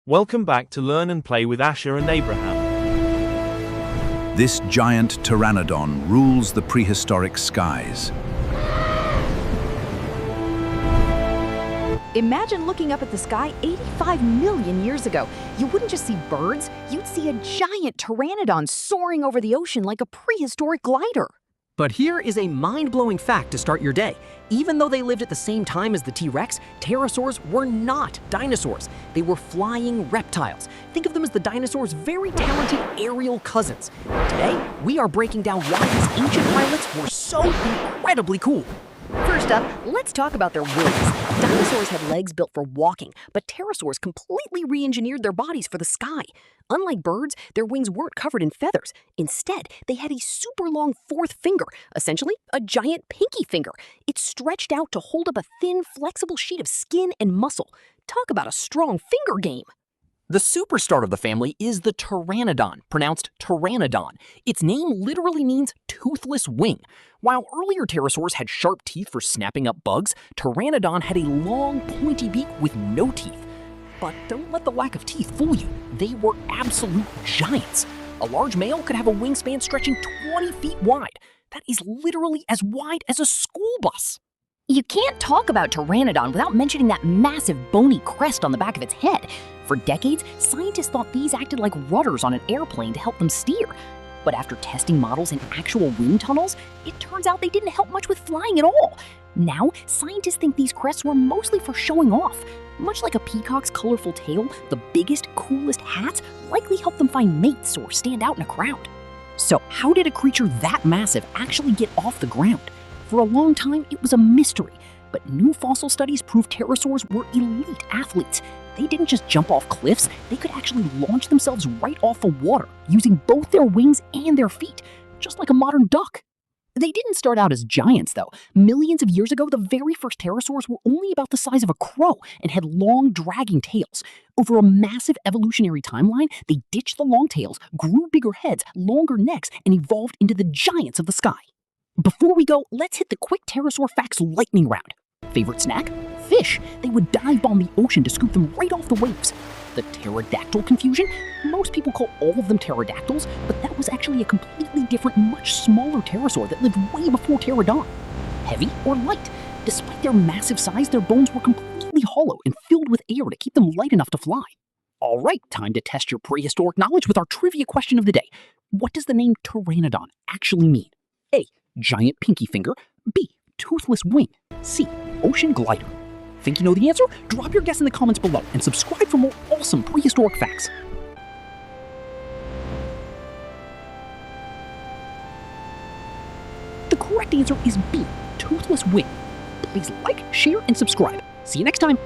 Welcome back to Learn and Play with Asher and Abraham. This giant Pteranodon rules the prehistoric skies. Imagine looking up at the sky 85 million years ago. You wouldn't just see birds, you'd see a giant Pteranodon soaring over the ocean like a prehistoric glider. But here is a mind-blowing fact to start your day. Even though they lived at the same time as the T-Rex, pterosaurs were not dinosaurs. They were flying reptiles. Think of them as the dinosaurs' very talented aerial cousins. Today, we are breaking down why these ancient pilots were so incredibly cool. First up, let's talk about their wings. Dinosaurs had legs built for walking, but pterosaurs completely re-engineered their bodies for the sky. Unlike birds, their wings weren't covered in feathers. Instead, they had a super long fourth finger, essentially a giant pinky finger. It stretched out to hold up a thin, flexible sheet of skin and muscle. Talk about a strong finger game. The superstar of the family is the Pteranodon, pronounced Pteranodon. Its name literally means toothless wing. While earlier pterosaurs had sharp teeth for snapping up bugs, Pteranodon had a long, pointy beak with no teeth. But don't let the lack of teeth fool you. They were absolute giants. A large male could have a wingspan stretching 20 feet wide. That is literally as wide as a school bus. You can't talk about Pteranodon without mentioning that massive bony crest on the back of its head. For decades, scientists thought these acted like rudders on an airplane to help them steer. But after testing models in actual wind tunnels, it turns out they didn't help much with flying at all. Now, scientists think these crests were mostly for showing off. Much like a peacock's colorful tail, the biggest, coolest hats likely help them find mates or stand out in a crowd. So how did a creature that massive actually get off the ground? For a long time, it was a mystery, but new fossil studies prove pterosaurs were elite athletes. They didn't just jump off cliffs, they could actually launch themselves right off of water, using both their wings and their feet, just like a modern duck. They didn't start out as giants, though. Millions of years ago, the very first pterosaurs were only about the size of a crow and had long, dragging tails. Over a massive evolutionary timeline, they ditched the long tails, grew bigger heads, longer necks, and evolved into the giants of the sky. Before we go, let's hit the quick pterosaur facts lightning round. Favorite snack? Fish. They would dive bomb the ocean to scoop them right off the waves. The pterodactyl confusion? Most people call all of them pterodactyls, but that was actually a completely different, much smaller pterosaur that lived way before Pteranodon. Heavy or light? Despite their massive size, their bones were completely hollow and filled with air to keep them light enough to fly. All right, time to test your prehistoric knowledge with our trivia question of the day. What does the name Pteranodon actually mean? A. Giant pinky finger. B. Toothless wing. C. Ocean glider. Think you know the answer? Drop your guess in the comments below and subscribe for more awesome prehistoric facts. The correct answer is B. Toothless wing. Please like, share, and subscribe. See you next time.